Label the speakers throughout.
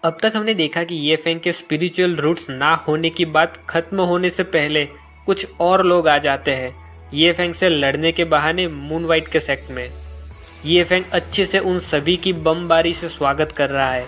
Speaker 1: अब तक हमने देखा कि ये फेंग के स्पिरिचुअल रूट्स ना होने की बात खत्म होने से पहले कुछ और लोग आ जाते हैं ये फेंग से लड़ने के बहाने मून वाइट के सेक्ट में। ये फेंग अच्छे से उन सभी की बमबारी से स्वागत कर रहा है।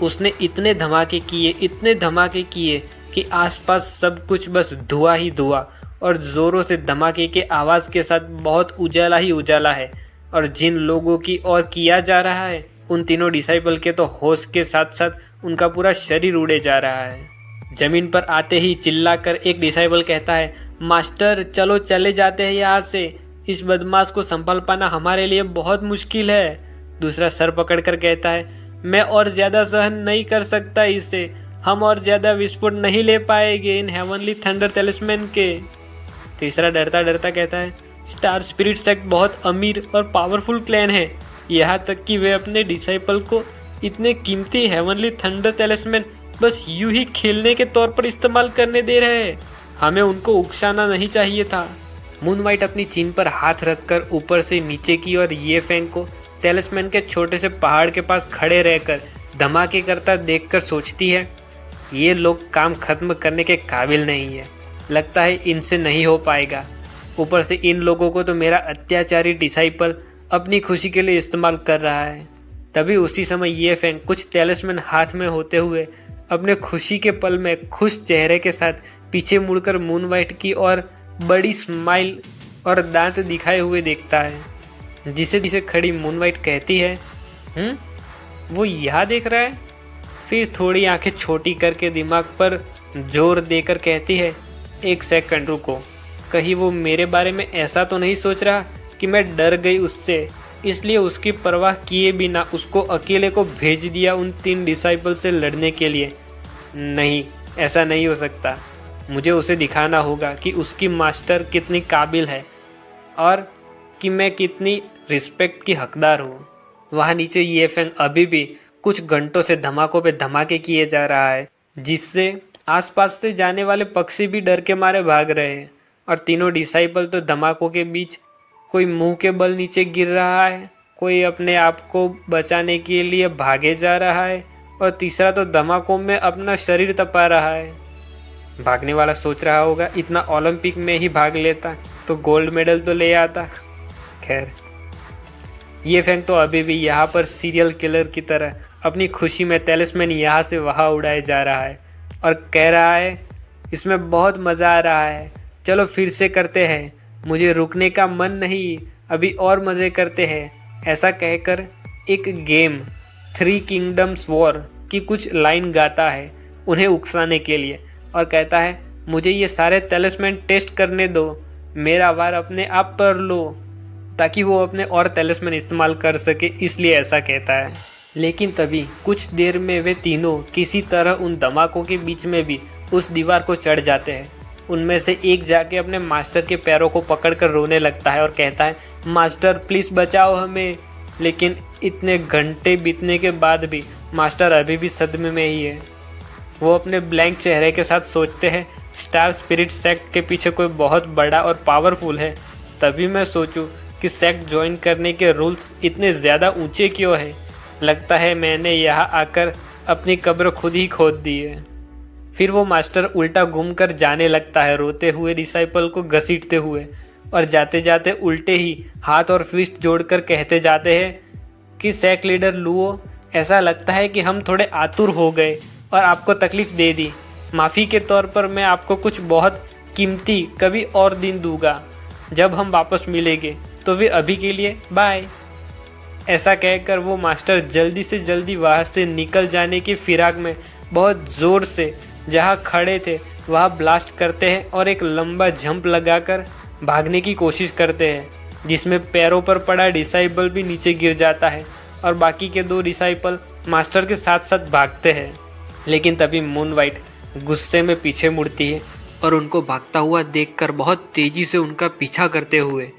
Speaker 1: उसने इतने धमाके किए कि आसपास सब कुछ बस धुआं ही धुआं और ज़ोरों से धमाके के आवाज़ के साथ बहुत उजाला ही उजाला है। और जिन लोगों की ओर किया जा रहा है उन तीनों डिसाइपल के तो होश के साथ साथ उनका पूरा शरीर उड़े जा रहा है। जमीन पर आते ही चिल्लाकर एक डिसाइपल कहता है, मास्टर चलो चले जाते हैं यहाँ से, इस बदमाश को संभाल पाना हमारे लिए बहुत मुश्किल है। दूसरा सर पकड़कर कहता है, मैं और ज़्यादा सहन नहीं कर सकता इसे, हम और ज़्यादा विस्फोट नहीं ले पाएंगे इन हेवनली थंडर तलिस्मैन के। तीसरा डरता डरता कहता है, स्टार स्पिरिट सेक्ट बहुत अमीर और पावरफुल क्लैन है, यहाँ तक कि वे अपने डिसाइपल को इतने कीमती हेवनली थंडर तलिस्मैन बस यूं ही खेलने के तौर पर इस्तेमाल करने दे रहे हैं, हमें उनको उकसाना नहीं चाहिए था। मून वाइट अपनी चीन पर हाथ रखकर ऊपर से नीचे की और ये फेंग को तलिस्मैन के छोटे से पहाड़ के पास खड़े रहकर धमाके करता देखकर सोचती है, ये लोग काम खत्म करने के काबिल नहीं है, लगता है इनसे नहीं हो पाएगा। ऊपर से इन लोगों को तो मेरा अत्याचारी डिसाइपल अपनी खुशी के लिए इस्तेमाल कर रहा है। तभी उसी समय ये फेंग कुछ तलिस्मैन हाथ में होते हुए अपने खुशी के पल में खुश चेहरे के साथ पीछे मुड़कर मून वाइट की और बड़ी स्माइल और दांत दिखाए हुए देखता है। जिसे खड़ी मून वाइट कहती है, वो यहाँ देख रहा है। फिर थोड़ी आंखें छोटी करके दिमाग पर जोर देकर कहती है, एक सेकंड रुको, कहीं वो मेरे बारे में ऐसा तो नहीं सोच रहा कि मैं डर गई उससे, इसलिए उसकी परवाह किए बिना उसको अकेले को भेज दिया उन 3 डिसाइपल से लड़ने के लिए। नहीं, ऐसा नहीं हो सकता। मुझे उसे दिखाना होगा कि उसकी मास्टर कितनी काबिल है और कि मैं कितनी रिस्पेक्ट की हकदार हूँ। वहाँ नीचे ये फेंग अभी भी कुछ घंटों से धमाकों पे धमाके किए जा रहा है, जिससे आसपास से जाने वाले पक्षी भी डर के मारे भाग रहे हैं। और तीनों डिसाइपल तो धमाकों के बीच कोई मुंह के बल नीचे गिर रहा है, कोई अपने आप को बचाने के लिए भागे जा रहा है और तीसरा तो धमाकों में अपना शरीर तपा रहा है। भागने वाला सोच रहा होगा, इतना ओलंपिक में ही भाग लेता तो गोल्ड मेडल तो ले आता। खैर, ये फेंग तो अभी भी यहाँ पर सीरियल किलर की तरह अपनी खुशी में तलिस्मैन यहाँ से वहाँ उड़ाए जा रहा है और कह रहा है, इसमें बहुत मज़ा आ रहा है, चलो फिर से करते हैं, मुझे रुकने का मन नहीं, अभी और मज़े करते हैं। ऐसा कहकर एक गेम 3 किंगडम्स वॉर की कुछ लाइन गाता है उन्हें उकसाने के लिए और कहता है, मुझे ये सारे तलिस्मैन टेस्ट करने दो, मेरा वार अपने आप पर लो, ताकि वो अपने और तलिस्मैन इस्तेमाल कर सके, इसलिए ऐसा कहता है। लेकिन तभी कुछ देर में वे तीनों किसी तरह उन धमाकों के बीच में भी उस दीवार को चढ़ जाते हैं। उनमें से एक जाके अपने मास्टर के पैरों को पकड़कर रोने लगता है और कहता है, मास्टर प्लीज़ बचाओ हमें। लेकिन इतने घंटे बीतने के बाद भी मास्टर अभी भी सदमे में ही है। वो अपने ब्लैंक चेहरे के साथ सोचते हैं, स्टार स्पिरिट सेक्ट के पीछे कोई बहुत बड़ा और पावरफुल है, तभी मैं सोचूं कि सेक्ट ज्वाइन करने के रूल्स इतने ज़्यादा ऊंचे क्यों हैं। लगता है मैंने यहाँ आकर अपनी कब्र खुद ही खोद दी है। फिर वो मास्टर उल्टा घूमकर जाने लगता है, रोते हुए डिसाइपल को घसीटते हुए, और जाते जाते उल्टे ही हाथ और फिस्ट जोड़कर कहते जाते हैं कि सेक्ट लीडर लुओ, ऐसा लगता है कि हम थोड़े आतुर हो गए और आपको तकलीफ़ दे दी। माफ़ी के तौर पर मैं आपको कुछ बहुत कीमती कभी और दिन दूंगा, जब हम वापस मिलेंगे, तो फिर अभी के लिए बाय। ऐसा कहकर वो मास्टर जल्दी से जल्दी वहाँ से निकल जाने की फिराक में बहुत ज़ोर से जहाँ खड़े थे वहाँ ब्लास्ट करते हैं और एक लंबा जंप लगाकर भागने की कोशिश करते हैं, जिसमें पैरों पर पड़ा डिसाइपल भी नीचे गिर जाता है और बाकी के 2 डिसाइपल मास्टर के साथ साथ भागते हैं। लेकिन तभी मून वाइट गुस्से में पीछे मुड़ती है और उनको भागता हुआ देखकर बहुत तेज़ी से उनका पीछा करते हुए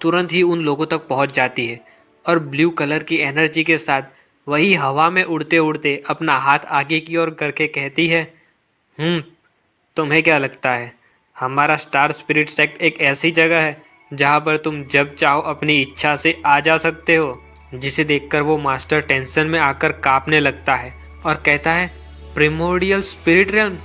Speaker 1: तुरंत ही उन लोगों तक पहुंच जाती है और ब्लू कलर की एनर्जी के साथ वही हवा में उड़ते उड़ते अपना हाथ आगे की ओर करके कहती है, तुम्हें क्या लगता है हमारा स्टार स्पिरिट सेक्ट एक ऐसी जगह है जहाँ पर तुम जब चाहो अपनी इच्छा से आ जा सकते हो। जिसे देखकर वो मास्टर टेंशन में आकर कांपने लगता है और कहता है प्रिमोर्डियल स्पिरिट रेल्म,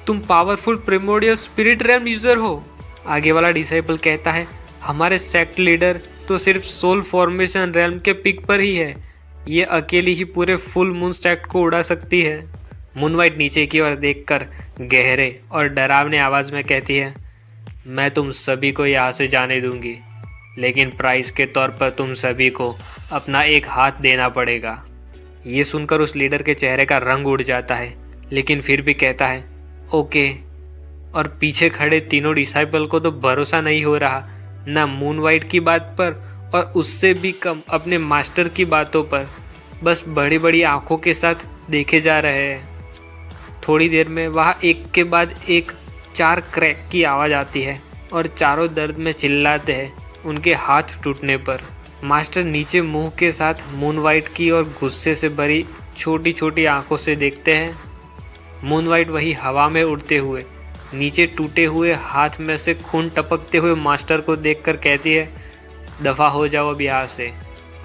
Speaker 1: तुम पावरफुल प्रिमोर्डियल स्पिरिट रेल्म यूज़र हो। आगे वाला डिसाइपल कहता है हमारे सेक्ट लीडर तो सिर्फ सोल फॉर्मेशन रेल्म के पिक पर ही है, ये अकेली ही पूरे फुल मून सेक्ट को उड़ा सकती है। मूनवाइट नीचे की ओर देखकर गहरे और डरावने आवाज़ में कहती है मैं तुम सभी को यहाँ से जाने दूंगी, लेकिन प्राइस के तौर पर तुम सभी को अपना एक हाथ देना पड़ेगा। ये सुनकर उस लीडर के चेहरे का रंग उड़ जाता है, लेकिन फिर भी कहता है ओके। और पीछे खड़े तीनों डिसाइपल को तो भरोसा नहीं हो रहा, ना मूनवाइट की बात पर और उससे भी कम अपने मास्टर की बातों पर। बस बड़ी बड़ी आंखों के साथ देखे जा रहे हैं। थोड़ी देर में वहाँ एक के बाद एक 4 क्रैक की आवाज़ आती है और चारों दर्द में चिल्लाते हैं उनके हाथ टूटने पर। मास्टर नीचे मुंह के साथ मूनवाइट की और गुस्से से भरी छोटी छोटी आंखों से देखते हैं। मूनवाइट वही हवा में उड़ते हुए नीचे टूटे हुए हाथ में से खून टपकते हुए मास्टर को देखकर कहती है दफ़ा हो जाओ अब यहाँ से।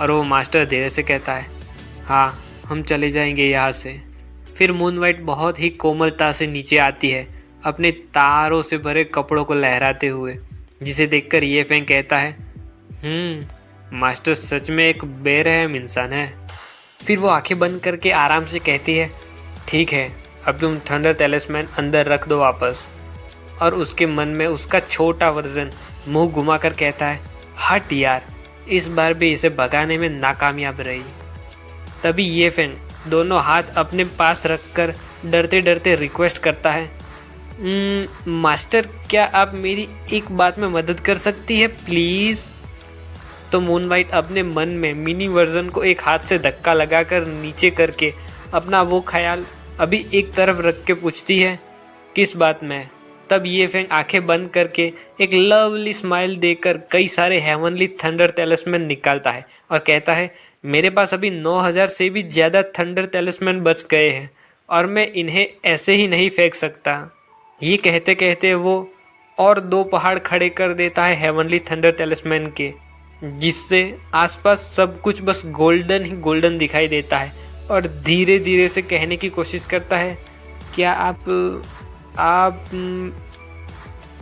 Speaker 1: और वो मास्टर धीरे से कहता है हाँ हम चले जाएंगे यहाँ से। फिर मूनवाइट बहुत ही कोमलता से नीचे आती है अपने तारों से भरे कपड़ों को लहराते हुए, जिसे देखकर ये फेंग कहता है मास्टर सच में एक बेरहम इंसान है। फिर वो आंखें बंद करके आराम से कहती है ठीक है अब तुम थंडर टैलिस्मैन अंदर रख दो वापस। और उसके मन में उसका छोटा वर्जन मुंह घुमाकर कहता है हट यार, इस बार भी इसे भगाने में नाकामयाब रही। तभी ये फेंग दोनों हाथ अपने पास रखकर डरते डरते रिक्वेस्ट करता है मास्टर क्या आप मेरी एक बात में मदद कर सकती है प्लीज़। तो मूनवाइट अपने मन में मिनी वर्जन को एक हाथ से धक्का लगाकर नीचे करके अपना वो ख्याल अभी एक तरफ रख के पूछती है किस बात में। तब ये फेंग आंखें बंद करके एक लवली स्माइल देकर कई सारे हेवनली थंडर टैलिस्मैन निकालता है और कहता है मेरे पास अभी 9000 से भी ज़्यादा थंडर टैलिस्मैन बच गए हैं और मैं इन्हें ऐसे ही नहीं फेंक सकता। ये कहते कहते वो और 2 पहाड़ खड़े कर देता है हेवनली थंडर टैलिस्मैन के, जिससे आसपास सब कुछ बस गोल्डन ही गोल्डन दिखाई देता है। और धीरे धीरे से कहने की कोशिश करता है क्या आप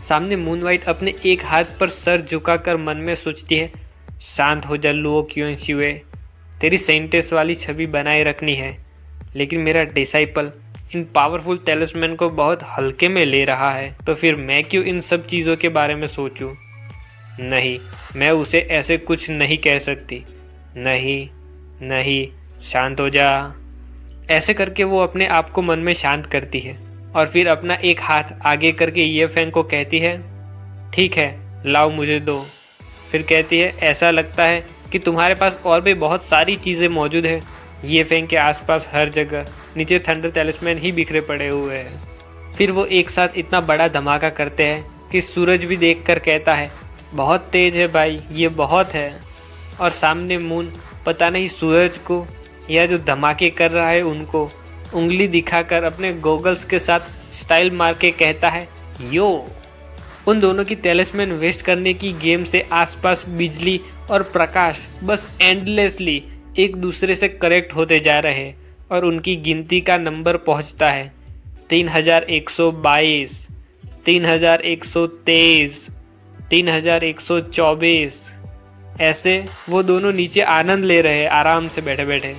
Speaker 1: सामने मूनवाइट अपने एक हाथ पर सर झुकाकर मन में सोचती है शांत हो जा लुओ क्यूएंशिवे, तेरी साइंटिस्ट वाली छवि बनाए रखनी है, लेकिन मेरा डिसाइपल इन पावरफुल टैलिस्मैन को बहुत हल्के में ले रहा है, तो फिर मैं क्यों इन सब चीज़ों के बारे में सोचूं? नहीं, मैं उसे ऐसे कुछ नहीं कह सकती। नहीं नहीं, शांत हो जा। ऐसे करके वो अपने आप को मन में शांत करती है और फिर अपना एक हाथ आगे करके ये फेंग को कहती है ठीक है लाओ मुझे दो। फिर कहती है ऐसा लगता है कि तुम्हारे पास और भी बहुत सारी चीज़ें मौजूद हैं। ये फेंग के आसपास हर जगह नीचे थंडर टैलिस्मैन ही बिखरे पड़े हुए हैं। फिर वो एक साथ इतना बड़ा धमाका करते हैं कि सूरज भी देखकर कहता है बहुत तेज है भाई, ये बहुत है। और सामने मून पता नहीं सूरज को या जो धमाके कर रहा है उनको उंगली दिखाकर अपने गॉगल्स के साथ स्टाइल मार के कहता है यो। उन दोनों की टैलिस्मैन वेस्ट करने की गेम से आसपास बिजली और प्रकाश बस एंडलेसली एक दूसरे से करेक्ट होते जा रहे हैं और उनकी गिनती का नंबर पहुंचता है 3122, 3123, 3124। ऐसे वो दोनों नीचे आनंद ले रहे हैं आराम से बैठे बैठे।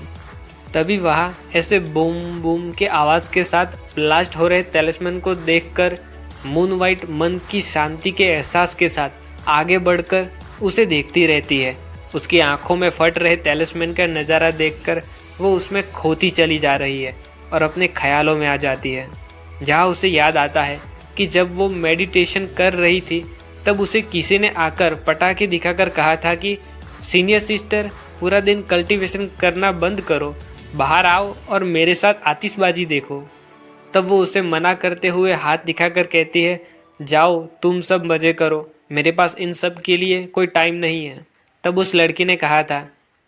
Speaker 1: तभी वहाँ ऐसे बूम बूम के आवाज़ के साथ ब्लास्ट हो रहे टैलिस्मैन को देखकर मूनवाइट मन की शांति के एहसास के साथ आगे बढ़कर उसे देखती रहती है। उसकी आंखों में फट रहे टैलिस्मैन का नज़ारा देखकर वो उसमें खोती चली जा रही है और अपने ख्यालों में आ जाती है, जहाँ उसे याद आता है कि जब वो मेडिटेशन कर रही थी तब उसे किसी ने आकर पटाखे दिखाकर कहा था कि सीनियर सिस्टर पूरा दिन कल्टीवेशन करना बंद करो, बाहर आओ और मेरे साथ आतिशबाजी देखो। तब वो उसे मना करते हुए हाथ दिखाकर कहती है जाओ तुम सब मज़े करो, मेरे पास इन सब के लिए कोई टाइम नहीं है। तब उस लड़की ने कहा था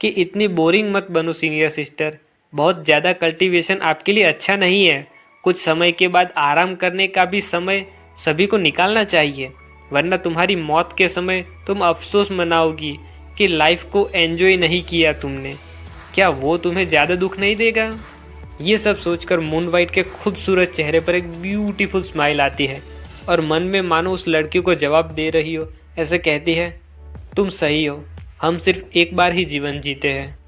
Speaker 1: कि इतनी बोरिंग मत बनो सीनियर सिस्टर, बहुत ज़्यादा कल्टीवेशन आपके लिए अच्छा नहीं है। कुछ समय के बाद आराम करने का भी समय सभी को निकालना चाहिए, वरना तुम्हारी मौत के समय तुम अफसोस मनाओगी कि लाइफ को एंजॉय नहीं किया तुमने। क्या वो तुम्हें ज़्यादा दुख नहीं देगा? ये सब सोचकर मून वाइट के खूबसूरत चेहरे पर एक ब्यूटीफुल स्माइल आती है और मन में मानो उस लड़की को जवाब दे रही हो, ऐसे कहती है, तुम सही हो, हम सिर्फ एक बार ही जीवन जीते हैं।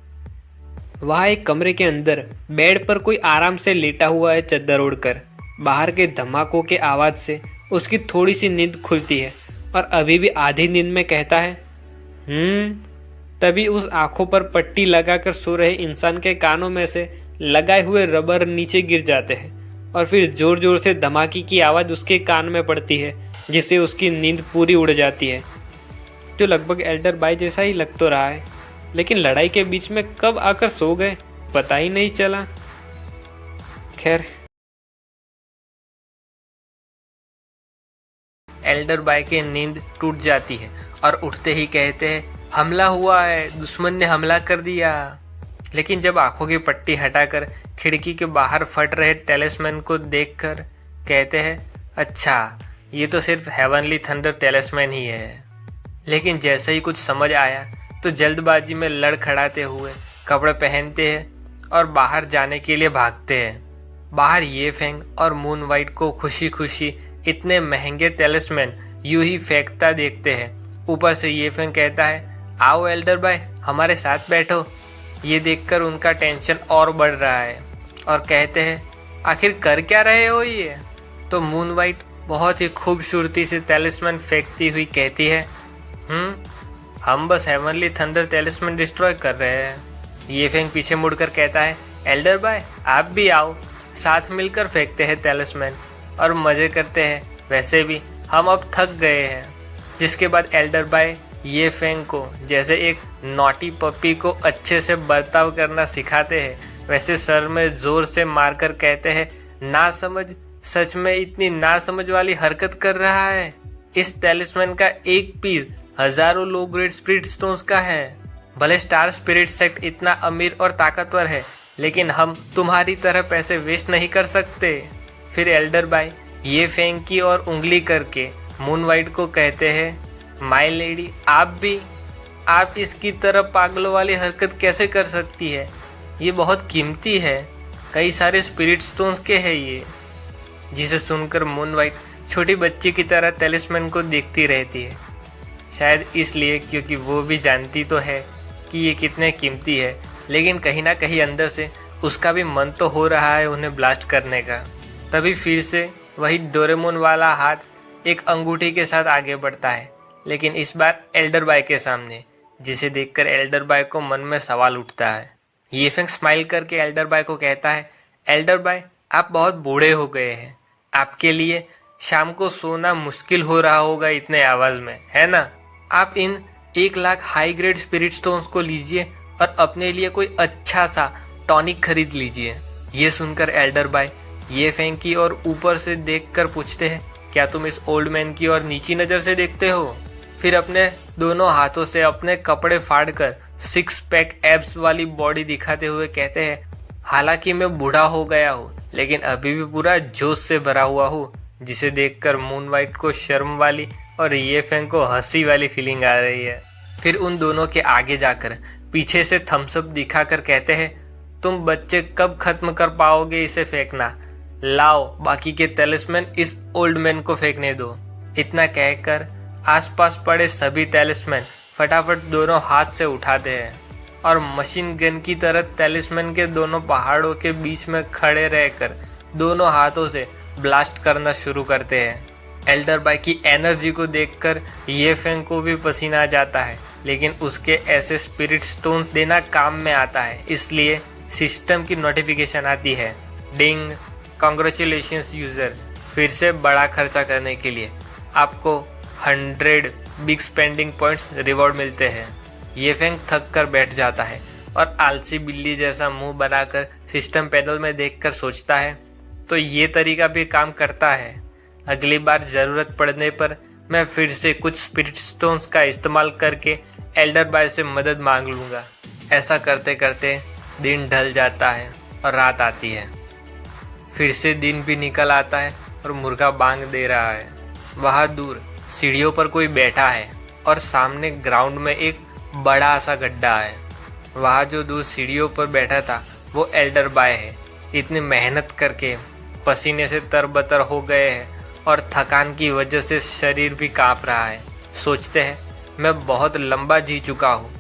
Speaker 1: वहाँ एक कमरे के अंदर बेड पर कोई आराम से लेटा हुआ है चद्दर ओढ़कर। बाहर के धमाकों के आवाज़ से उसकी थोड़ी सी नींद खुलती है और अभी भी आधी नींद में कहता है तभी उस आंखों पर पट्टी लगाकर सो रहे इंसान के कानों में से लगाए हुए रबर नीचे गिर जाते हैं और फिर जोर जोर से धमाके की आवाज़ उसके कान में पड़ती है, जिससे उसकी नींद पूरी उड़ जाती है। जो लगभग एल्डर बाय जैसा ही लग तो रहा है, लेकिन लड़ाई के बीच में कब आकर सो गए पता ही नहीं चला। खैर, एल्डर बाय की नींद टूट जाती है और उठते ही कहते हैं, हमला हुआ है, दुश्मन ने हमला कर दिया। लेकिन जब आंखों की पट्टी हटाकर खिड़की के बाहर फट रहे टेलिस्मैन को देखकर कहते हैं, अच्छा ये तो सिर्फ हेवनली थंडर टेलिस्मैन ही है। लेकिन जैसे ही कुछ समझ आया तो जल्दबाजी में लड़खड़ाते हुए कपड़े पहनते हैं और बाहर जाने के लिए भागते हैं। बाहर ये फेंग और मून वाइट को खुशी खुशी इतने महंगे टेलिस्मैन यूं ही फेंकता देखते हैं। ऊपर से ये फेंग कहता है, आओ एल्डर बाय, हमारे साथ बैठो। ये देखकर उनका टेंशन और बढ़ रहा है और कहते हैं, आखिर कर क्या रहे हो ये? तो मून वाइट बहुत ही खूबसूरती से टेलिस्मैन फेंकती हुई कहती है, हम बस हेवनली थंडर टेलिस्मैन डिस्ट्रॉय कर रहे हैं। ये फेंग पीछे मुड़कर कहता है, एल्डर बाय आप भी आओ, साथ मिलकर फेंकते हैं टेलिस्मैन और मज़े करते हैं। वैसे भी हम अब थक गए हैं। जिसके बाद एल्डर बाय ये फेंग को जैसे एक नॉटी पपी को अच्छे से बर्ताव करना सिखाते हैं, वैसे सर में ज़ोर से मारकर कहते हैं, ना समझ, सच में इतनी ना समझ वाली हरकत कर रहा है। इस टेलिस्मैन का एक पीस हजारों लो ग्रेड स्पिरिट स्टोन्स का है। भले स्टार स्पिरिट सेक्ट इतना अमीर और ताकतवर है, लेकिन हम तुम्हारी तरह पैसे वेस्ट नहीं कर सकते। फिर एल्डर बाय ये फेंग की और उंगली करके मून वाइट को कहते हैं, माय लेडी आप इसकी तरह पागलों वाली हरकत कैसे कर सकती है? ये बहुत कीमती है, कई सारे स्पिरिट स्टोन्स के हैं ये। जिसे सुनकर मून वाइट छोटी बच्ची की तरह टेलिस्मैन को देखती रहती है, शायद इसलिए क्योंकि वो भी जानती तो है कि ये कितने कीमती है, लेकिन कहीं ना कहीं अंदर से उसका भी मन तो हो रहा है उन्हें ब्लास्ट करने का। तभी फिर से वही डोरेमोन वाला हाथ एक अंगूठी के साथ आगे बढ़ता है, लेकिन इस बार एल्डर बाय के सामने, जिसे देखकर एल्डर बाय को मन में सवाल उठता है। ये फेंग स्माइल करके एल्डर बाय को कहता है, एल्डर बाय आप बहुत बूढ़े हो गए हैं, आपके लिए शाम को सोना मुश्किल हो रहा होगा इतने आवाज़ में, है ना? आप इन 1,00,000 हाई ग्रेड स्पिरिट स्टोन्स को लीजिए और अपने लिए कोई अच्छा सा टॉनिक खरीद लीजिए। ये सुनकर एल्डर बाय ये फेंग की और ऊपर से देखकर पूछते हैं, क्या तुम इस ओल्ड मैन की और नीची नज़र से देखते हो? फिर अपने दोनों हाथों से अपने कपड़े फाड़कर 6 पैक एब्स वाली बॉडी दिखाते हुए कहते हैं, हालांकि मैं बूढ़ा हो गया हूँ, लेकिन अभी भी पूरा जोश से भरा हुआ हूँ। जिसे देखकर मून वाइट को शर्म वाली और ये फेंग को हंसी वाली फीलिंग आ रही है। फिर उन दोनों के आगे जाकर पीछे से थम्स अप दिखाकर कहते हैं, तुम बच्चे कब खत्म कर पाओगे इसे फेंकना? लाओ बाकी के टेलिस्मैन इस ओल्ड मैन को फेंकने दो। इतना कहकर आसपास पड़े सभी टेलिस्मैन फटाफट दोनों हाथ से उठाते हैं और मशीन गन की तरह टेलिस्मैन के दोनों पहाड़ों के बीच में खड़े रहकर दोनों हाथों से ब्लास्ट करना शुरू करते हैं। एल्डर बाय की एनर्जी को देखकर ये फेंग को भी पसीना आ जाता है, लेकिन उसके ऐसे स्पिरिट स्टोन्स देना काम में आता है, इसलिए सिस्टम की नोटिफिकेशन आती है, डिंग, कांग्रेचुलेशंस यूज़र, फिर से बड़ा खर्चा करने के लिए आपको 100 बिग स्पेंडिंग पॉइंट्स रिवॉर्ड मिलते हैं। ये फेंग थक कर बैठ जाता है और आलसी बिल्ली जैसा मुंह बनाकर सिस्टम पैनल में देखकर सोचता है, तो ये तरीका भी काम करता है। अगली बार ज़रूरत पड़ने पर मैं फिर से कुछ स्पिरिट स्टोन्स का इस्तेमाल करके एल्डर बाय से मदद मांग लूँगा। ऐसा करते करते दिन ढल जाता है और रात आती है। फिर से दिन भी निकल आता है और मुर्गा बांग दे रहा है। वहाँ दूर सीढ़ियों पर कोई बैठा है और सामने ग्राउंड में एक बड़ा सा गड्ढा है। वहाँ जो दूर सीढ़ियों पर बैठा था वो एल्डर बाय है। इतनी मेहनत करके पसीने से तरबतर हो गए हैं और थकान की वजह से शरीर भी काँप रहा है। सोचते हैं मैं बहुत लंबा जी चुका हूँ।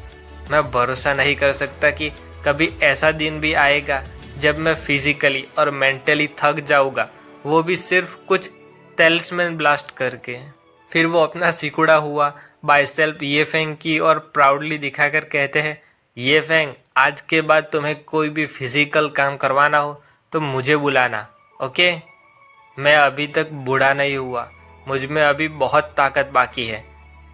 Speaker 1: मैं भरोसा नहीं कर सकता कि कभी ऐसा दिन भी आएगा जब मैं फिजिकली और मेंटली थक जाऊँगा, वो भी सिर्फ कुछ टेलिस्मैन ब्लास्ट करके। फिर वो अपना सिकुड़ा हुआ बाइसेप्स ये फेंग की और प्राउडली दिखाकर कहते हैं, ये फेंग, आज के बाद तुम्हें कोई भी फिजिकल काम करवाना हो तो मुझे बुलाना, ओके? मैं अभी तक बूढ़ा नहीं हुआ, मुझ में अभी बहुत ताकत बाकी है।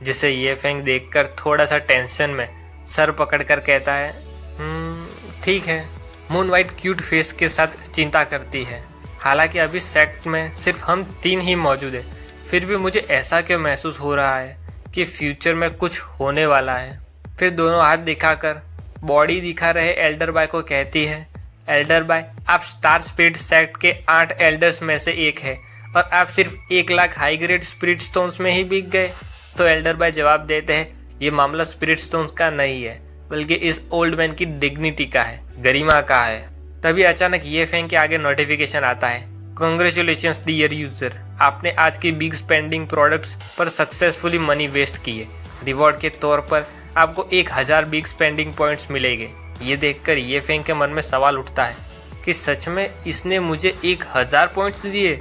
Speaker 1: जिसे ये फेंग देखकर थोड़ा सा टेंशन में सर पकड़कर कहता है, ठीक है। मून वाइट क्यूट फेस के साथ चिंता करती है। हालांकि अभी सेक्ट में सिर्फ हम 3 ही मौजूद हैं, फिर भी मुझे ऐसा क्यों महसूस हो रहा है कि फ्यूचर में कुछ होने वाला है। फिर दोनों हाथ दिखाकर बॉडी दिखा रहे एल्डर बॉय को कहती है, एल्डर बॉय, आप स्टार स्पिरिट सेक्ट के 8 एल्डर्स में से एक है और आप सिर्फ 1 lakh high grade spirit stones में ही बिक गए। तो एल्डर बॉय जवाब देते हैं, ये मामला स्पिरिट स्टोन्स का नहीं है, बल्कि इस ओल्ड मैन की डिग्निटी का है, गरिमा का है। तभी अचानक ये फेंग के आगे नोटिफिकेशन आता है, कांग्रेचुलेशंस डियर यूजर, आपने आज की बिग स्पेंडिंग प्रोडक्ट्स पर सक्सेसफुली मनी वेस्ट किए। रिवॉर्ड के तौर पर आपको 1000 बिग स्पेंडिंग पॉइंट्स मिलेंगे। ये देखकर ये फेंग के मन में सवाल उठता है कि सच में इसने मुझे 1000 पॉइंट्स दिए?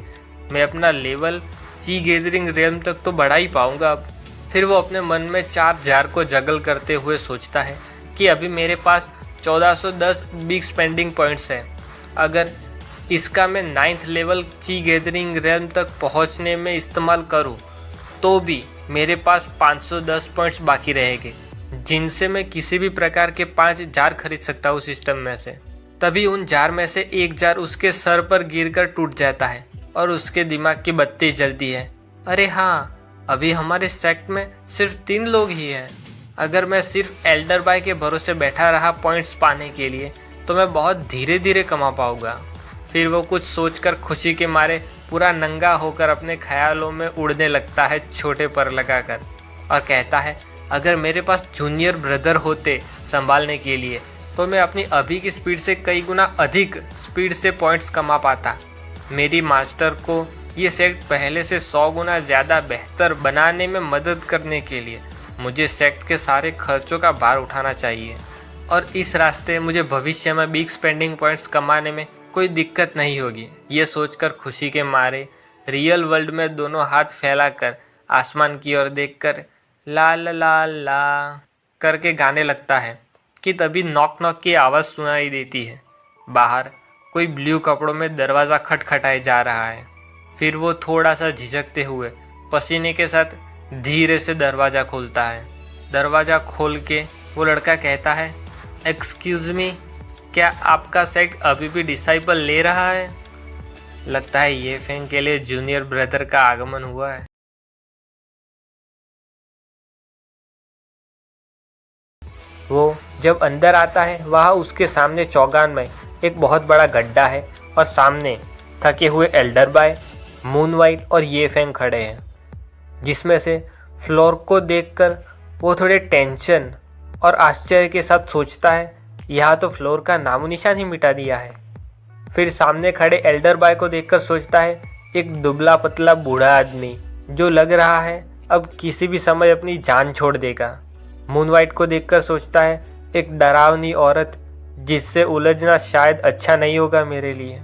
Speaker 1: मैं अपना लेवल ची गैदरिंग रेल्म तक तो बढ़ा ही पाऊंगा अब। फिर वो अपने मन में 4 जार को जगल करते हुए सोचता है कि अभी मेरे पास 1410 बिग स्पेंडिंग पॉइंट्स है। अगर इसका मैं 9th लेवल ची गैदरिंग रेल्म तक पहुंचने में इस्तेमाल करूं, तो भी मेरे पास 510 पॉइंट्स बाकी रहेंगे, जिनसे मैं किसी भी प्रकार के 5 जार खरीद सकता हूँ सिस्टम में से। तभी उन जार में से एक जार उसके सर पर गिरकर टूट जाता है और उसके दिमाग की बत्ती जलती है। अरे हाँ, अभी हमारे सेक्ट में सिर्फ 3 लोग ही हैं। अगर मैं सिर्फ एल्डर बॉय के भरोसे बैठा रहा पॉइंट्स पाने के लिए, तो मैं बहुत धीरे धीरे कमा पाऊंगा। फिर वो कुछ सोचकर खुशी के मारे पूरा नंगा होकर अपने ख्यालों में उड़ने लगता है छोटे पर लगाकर, और कहता है, अगर मेरे पास जूनियर ब्रदर होते संभालने के लिए, तो मैं अपनी अभी की स्पीड से कई गुना अधिक स्पीड से पॉइंट्स कमा पाता। मेरी मास्टर को ये सेक्ट पहले से 100 गुना ज़्यादा बेहतर बनाने में मदद करने के लिए मुझे सेक्ट के सारे खर्चों का भार उठाना चाहिए, और इस रास्ते मुझे भविष्य में बिग स्पेंडिंग पॉइंट्स कमाने में कोई दिक्कत नहीं होगी। ये सोचकर खुशी के मारे रियल वर्ल्ड में दोनों हाथ फैलाकर आसमान की ओर देखकर ला ला ला ला करके गाने लगता है कि तभी नॉक नॉक की आवाज़ सुनाई देती है। बाहर कोई ब्लू कपड़ों में दरवाज़ा खटखटाए जा रहा है। फिर वो थोड़ा सा झिझकते हुए पसीने के साथ धीरे से दरवाज़ा खोलता है। दरवाज़ा खोल के वो लड़का कहता है, एक्सक्यूज़ मी, क्या आपका सेक्ट अभी भी डिसाइपल ले रहा है? लगता है ये फेंग के लिए जूनियर ब्रदर का आगमन हुआ है। वो जब अंदर आता है, वहाँ उसके सामने चौगान में एक बहुत बड़ा गड्ढा है और सामने थके हुए एल्डर बॉय, मून वाइट और ये फेंग खड़े हैं, जिसमें से फ्लोर को देखकर वो थोड़े टेंशन और आश्चर्य के साथ सोचता है, यहाँ तो फ्लोर का नामो निशान ही मिटा दिया है। फिर सामने खड़े एल्डर बॉय को देखकर सोचता है, एक दुबला पतला बूढ़ा आदमी जो लग रहा है अब किसी भी समय अपनी जान छोड़ देगा। मून वाइट को देखकर सोचता है, एक डरावनी औरत जिससे उलझना शायद अच्छा नहीं होगा मेरे लिए।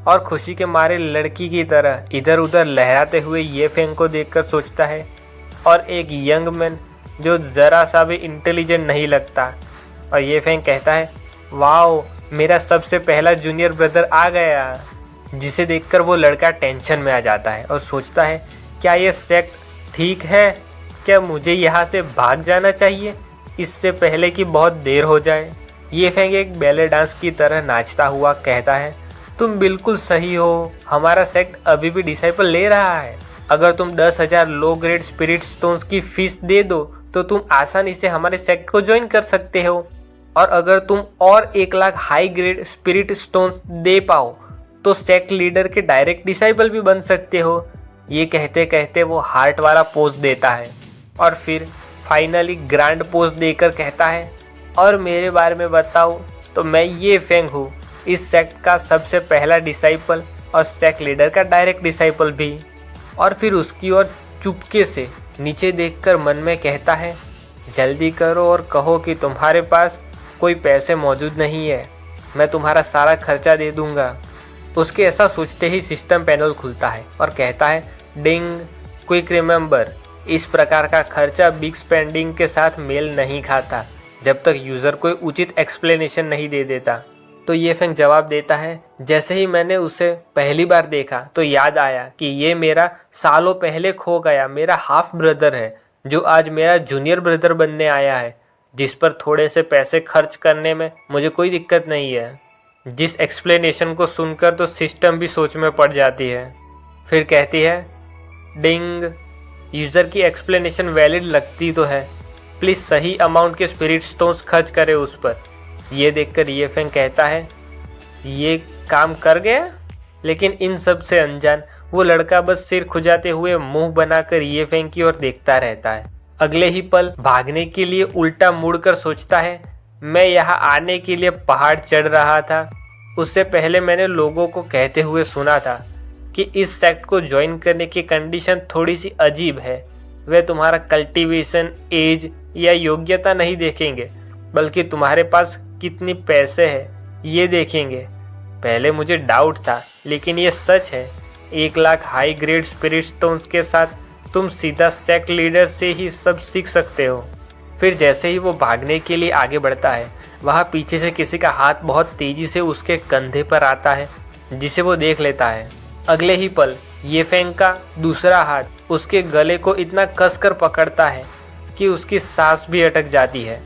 Speaker 1: और खुशी के मारे लड़की की तरह इधर उधर लहराते हुए ये फेंग को देखकर सोचता है, और एक यंग मैन जो ज़रा सा भी इंटेलिजेंट नहीं लगता। और ये फेंग कहता है, वाओ, मेरा सबसे पहला जूनियर ब्रदर आ गया। जिसे देखकर वो लड़का टेंशन में आ जाता है और सोचता है, क्या ये सेक्ट ठीक है? क्या मुझे यहाँ से भाग जाना चाहिए इससे पहले कि बहुत देर हो जाए? ये फेंग एक बैले डांस की तरह नाचता हुआ कहता है, तुम बिल्कुल सही हो, हमारा सेक्ट अभी भी डिसाइपल ले रहा है। अगर तुम 10,000 लो ग्रेड स्पिरिट स्टोन्स की फीस दे दो तो तुम आसानी से हमारे सेक्ट को ज्वाइन कर सकते हो, और अगर तुम और 1 lakh high grade spirit stones दे पाओ तो सेक्ट लीडर के डायरेक्ट डिसाइपल भी बन सकते हो। ये कहते कहते वो हार्ट वाला पोज देता है और फिर फाइनली ग्रैंड पोज देकर कहता है, और मेरे बारे में बताओ तो मैं ये फेंग हूँ इस सेक्ट का सबसे पहला डिसाइपल और सेक्ट लीडर का डायरेक्ट डिसाइपल भी। और फिर उसकी ओर चुपके से नीचे देखकर मन में कहता है, जल्दी करो और कहो कि तुम्हारे पास कोई पैसे मौजूद नहीं है, मैं तुम्हारा सारा खर्चा दे दूंगा। उसके ऐसा सोचते ही सिस्टम पैनल खुलता है और कहता है, डिंग, क्विक रिमेंबर, इस प्रकार का खर्चा बिग स्पेंडिंग के साथ मेल नहीं खाता जब तक यूज़र कोई उचित एक्सप्लेनेशन नहीं दे देता। तो ये फेंग जवाब देता है, जैसे ही मैंने उसे पहली बार देखा तो याद आया कि ये मेरा सालों पहले खो गया मेरा हाफ ब्रदर है, जो आज मेरा जूनियर ब्रदर बनने आया है, जिस पर थोड़े से पैसे खर्च करने में मुझे कोई दिक्कत नहीं है। जिस एक्सप्लेनेशन को सुनकर तो सिस्टम भी सोच में पड़ जाती है। फिर कहती है, डिंग, यूज़र की एक्सप्लेनेशन वैलिड लगती तो है, प्लीज़ सही अमाउंट के स्पिरिट स्टोन्स खर्च करे उस पर। ये देखकर ये फेंग कहता है, ये काम कर गया। लेकिन इन सब से अनजान वो लड़का बस सिर खुजाते हुए मुंह बनाकर ये फेंग की ओर देखता रहता है। अगले ही पल भागने के लिए उल्टा मुड़कर सोचता है, मैं यहाँ आने के लिए पहाड़ चढ़ रहा था। उससे पहले मैंने लोगों को कहते हुए सुना था कि इस सेक्ट को ज्वाइन करने की कंडीशन थोड़ी सी अजीब है। वे तुम्हारा कल्टीवेशन, एज या योग्यता नहीं देखेंगे, बल्कि तुम्हारे पास कितनी पैसे है ये देखेंगे। पहले मुझे डाउट था, लेकिन ये सच है। 1 lakh high grade spirit stones के साथ तुम सीधा सेक्ट लीडर से ही सब सीख सकते हो। फिर जैसे ही वो भागने के लिए आगे बढ़ता है, वहाँ पीछे से किसी का हाथ बहुत तेजी से उसके कंधे पर आता है, जिसे वो देख लेता है। अगले ही पल ये फेंग का दूसरा हाथ उसके गले को इतना कसकर पकड़ता है कि उसकी सांस भी अटक जाती है।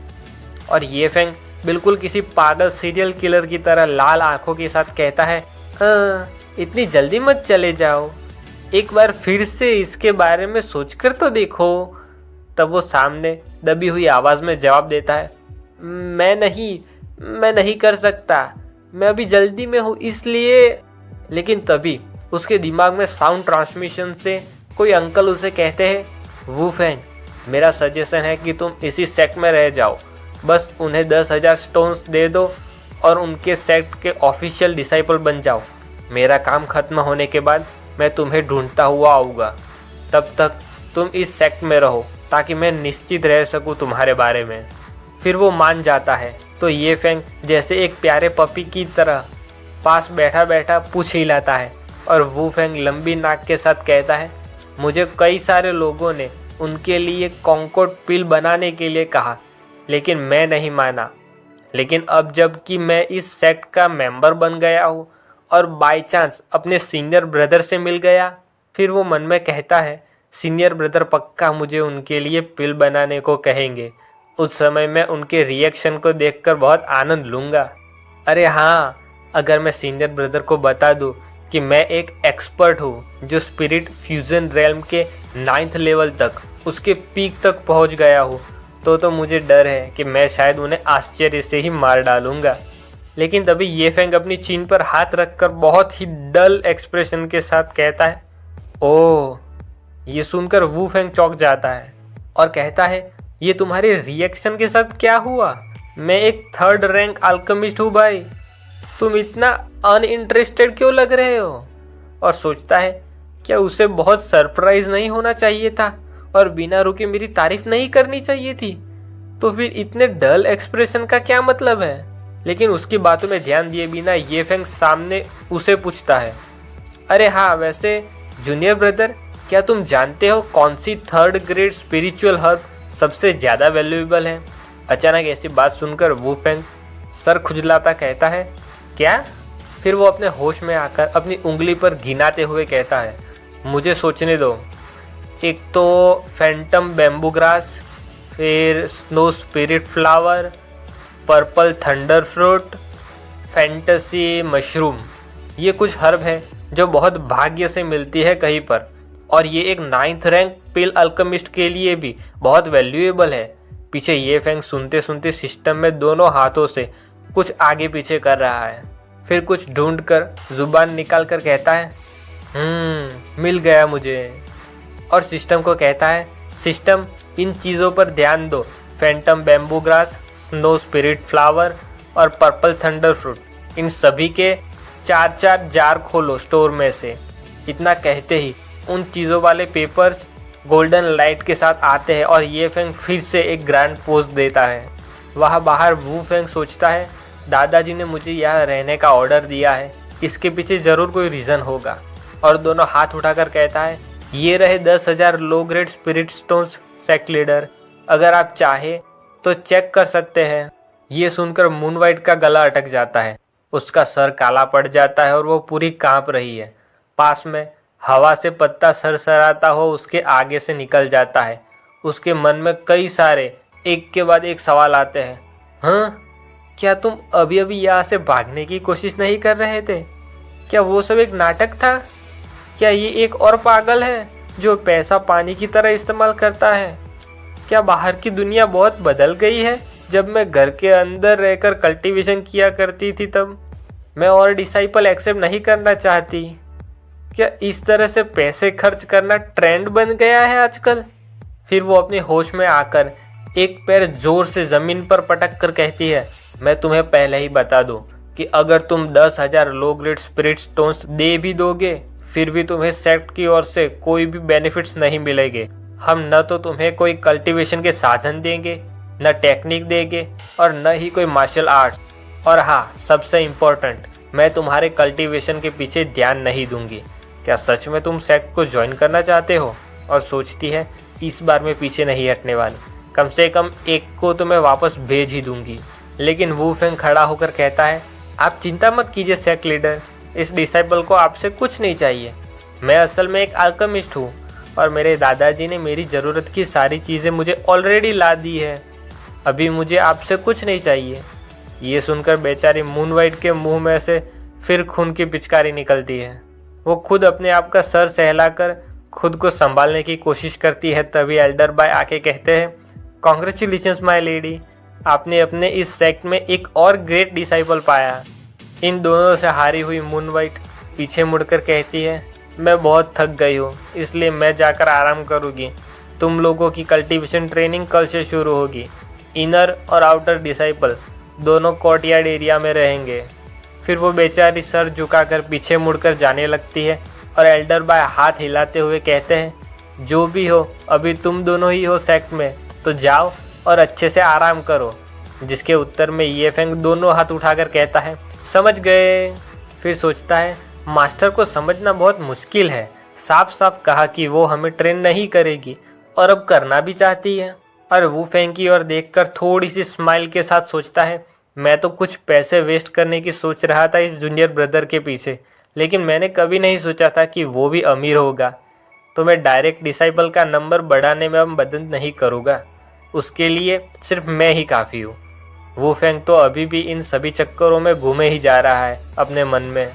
Speaker 1: और ये फेंग बिल्कुल किसी पागल सीरियल किलर की तरह लाल आंखों के साथ कहता है, हाँ, इतनी जल्दी मत चले जाओ, एक बार फिर से इसके बारे में सोचकर तो देखो। तब वो सामने दबी हुई आवाज़ में जवाब देता है, मैं नहीं कर सकता, मैं अभी जल्दी में हूँ इसलिए। लेकिन तभी उसके दिमाग में साउंड ट्रांसमिशन से कोई अंकल उसे कहते हैं, वू फेंग, मेरा सजेशन है कि तुम इसी सेक्ट में रह जाओ, बस उन्हें 10,000 स्टोन्स दे दो और उनके सेक्ट के ऑफिशियल डिसाइपल बन जाओ। मेरा काम खत्म होने के बाद मैं तुम्हें ढूंढता हुआ आऊँगा, तब तक तुम इस सेक्ट में रहो ताकि मैं निश्चित रह सकूं तुम्हारे बारे में। फिर वो मान जाता है तो ये फेंग जैसे एक प्यारे पपी की तरह पास बैठा बैठा पूंछ हिलाता है और वू फेंग लंबी नाक के साथ कहता है, मुझे कई सारे लोगों ने उनके लिए कॉन्कॉर्ड पिल बनाने के लिए कहा, लेकिन मैं नहीं माना। लेकिन अब जब कि मैं इस सेक्ट का मेंबर बन गया हूँ और बाय चांस अपने सीनियर ब्रदर से मिल गया, फिर वो मन में कहता है, सीनियर ब्रदर पक्का मुझे उनके लिए पिल बनाने को कहेंगे। उस समय मैं उनके रिएक्शन को देखकर बहुत आनंद लूँगा। अरे हाँ, अगर मैं सीनियर ब्रदर को बता दूँ कि मैं एक एक्सपर्ट हूँ जो स्पिरिट फ्यूजन रेल्म के 9th लेवल तक, उसके पीक तक पहुँच गया हूँ, तो मुझे डर है कि मैं शायद उन्हें आश्चर्य से ही मार डालूँगा। लेकिन तभी ये फेंग अपनी चीन पर हाथ रखकर बहुत ही डल एक्सप्रेशन के साथ कहता है, ओह। ये सुनकर वू फेंग चौंक जाता है और कहता है, ये तुम्हारे रिएक्शन के साथ क्या हुआ? मैं एक 3rd रैंक अल्केमिस्ट हूँ भाई, तुम इतना अनइंटरेस्टेड क्यों लग रहे हो? और सोचता है, क्या उसे बहुत सरप्राइज नहीं होना चाहिए था और बिना रुके मेरी तारीफ नहीं करनी चाहिए थी? तो फिर इतने डल एक्सप्रेशन का क्या मतलब है? लेकिन उसकी बातों में ध्यान दिए बिना ये फेंग सामने उसे पूछता है, अरे हाँ, वैसे जूनियर ब्रदर, क्या तुम जानते हो कौन सी 3rd ग्रेड स्पिरिचुअल हर्ब सबसे ज़्यादा वैल्यूएबल है? अचानक ऐसी बात सुनकर वू फेंग सर खुजलाता कहता है, क्या? फिर वो अपने होश में आकर अपनी उंगली पर गिनाते हुए कहता है, मुझे सोचने दो। एक तो फैंटम बैम्बू ग्रास, फिर snow spirit flower, purple thunder fruit, fantasy mushroom. ये कुछ हर्ब है जो बहुत भाग्य से मिलती है कहीं पर, और ये एक 9th रैंक पिल अल्केमिस्ट के लिए भी बहुत वैल्यूएबल है। पीछे ये फेंग सुनते सुनते सिस्टम में दोनों हाथों से कुछ आगे पीछे कर रहा है, फिर कुछ ढूंढकर जुबान निकाल कर कहता है, मिल गया मुझे। और सिस्टम को कहता है, सिस्टम, इन चीज़ों पर ध्यान दो, Phantom bamboo grass, snow spirit flower और पर्पल थंडर फ्रूट। इन सभी के 4-4 जार खोलो स्टोर में से। इतना कहते ही उन चीज़ों वाले पेपर्स गोल्डन लाइट के साथ आते हैं और ये फेंग फिर से एक ग्रैंड पोज देता है। वहाँ बाहर वू फेंग सोचता है, दादाजी ने मुझे यहाँ रहने का ऑर्डर दिया है, इसके पीछे ज़रूर कोई रीज़न होगा। और दोनों हाथ उठाकर कहता है, ये रहे 10,000 low grade spirit stones sect leader, अगर आप चाहे तो चेक कर सकते हैं। ये सुनकर मून वाइट का गला अटक जाता है, उसका सर काला पड़ जाता है और वो पूरी कांप रही है। पास में हवा से पत्ता सरसराता हो उसके आगे से निकल जाता है। उसके मन में कई सारे एक के बाद एक सवाल आते हैं। हाँ, क्या तुम अभी अभी यहाँ से भागने की कोशिश नहीं कर रहे थे? क्या वो सब एक नाटक था? क्या ये एक और पागल है जो पैसा पानी की तरह इस्तेमाल करता है? क्या बाहर की दुनिया बहुत बदल गई है? जब मैं घर के अंदर रहकर कल्टीवेशन किया करती थी तब मैं और डिसाइपल एक्सेप्ट नहीं करना चाहती। क्या इस तरह से पैसे खर्च करना ट्रेंड बन गया है आजकल? फिर वो अपने होश में आकर एक पैर जोर से ज़मीन पर पटक कर कहती है, मैं तुम्हें पहले ही बता दूं कि अगर तुम 10,000 लो ग्रेड स्पिरिट स्टोन्स दे भी दोगे फिर भी तुम्हें सेक्ट की ओर से कोई भी बेनिफिट्स नहीं मिलेंगे। हम न तो तुम्हें कोई कल्टीवेशन के साधन देंगे, न टेक्निक देंगे और न ही कोई मार्शल आर्ट्स। और हाँ, सबसे इम्पोर्टेंट, मैं तुम्हारे कल्टीवेशन के पीछे ध्यान नहीं दूंगी। क्या सच में तुम सेक्ट को ज्वाइन करना चाहते हो? और सोचती है इस बार मैं पीछे नहीं हटने वाली, कम से कम एक को तो मैं वापस भेज ही दूंगी। लेकिन वू फेंग खड़ा होकर कहता है, आप चिंता मत कीजिए सेक्ट लीडर, इस डिसाइपल को आपसे कुछ नहीं चाहिए। मैं असल में एक अल्केमिस्ट हूँ और मेरे दादाजी ने मेरी ज़रूरत की सारी चीज़ें मुझे ऑलरेडी ला दी है। अभी मुझे आपसे कुछ नहीं चाहिए। ये सुनकर बेचारी मून वाइट के मुंह में से फिर खून की पिचकारी निकलती है। वो खुद अपने आप का सर सहलाकर खुद को संभालने की कोशिश करती है। तभी एल्डर बॉय आके कहते हैं, कॉन्ग्रेचुलेशंस माय लेडी, आपने अपने इस सेक्ट में एक और ग्रेट डिसाइपल पाया। इन दोनों से हारी हुई मून वाइट पीछे मुड़कर कहती है, मैं बहुत थक गई हूँ, इसलिए मैं जाकर आराम करूँगी। तुम लोगों की कल्टीवेशन ट्रेनिंग कल से शुरू होगी। इनर और आउटर डिसाइपल दोनों कोर्टयार्ड एरिया में रहेंगे। फिर वो बेचारी सर झुकाकर पीछे मुड़कर जाने लगती है और एल्डर बॉय हाथ हिलाते हुए कहते हैं, जो भी हो, अभी तुम दोनों ही हो सेक्ट में, तो जाओ और अच्छे से आराम करो। जिसके उत्तर में ये फेंग दोनों हाथ उठाकर कहता है, समझ गए। फिर सोचता है, मास्टर को समझना बहुत मुश्किल है, साफ साफ कहा कि वो हमें ट्रेन नहीं करेगी और अब करना भी चाहती है। और वू फेंग की ओर देखकर थोड़ी सी स्माइल के साथ सोचता है, मैं तो कुछ पैसे वेस्ट करने की सोच रहा था इस जूनियर ब्रदर के पीछे, लेकिन मैंने कभी नहीं सोचा था कि वो भी अमीर होगा। तो मैं डायरेक्ट डिसाइपल का नंबर बढ़ाने में अब मदद नहीं करूँगा, उसके लिए सिर्फ मैं ही काफ़ी हूँ। वू फेंग तो अभी भी इन सभी चक्करों में घूमे ही जा रहा है अपने मन में।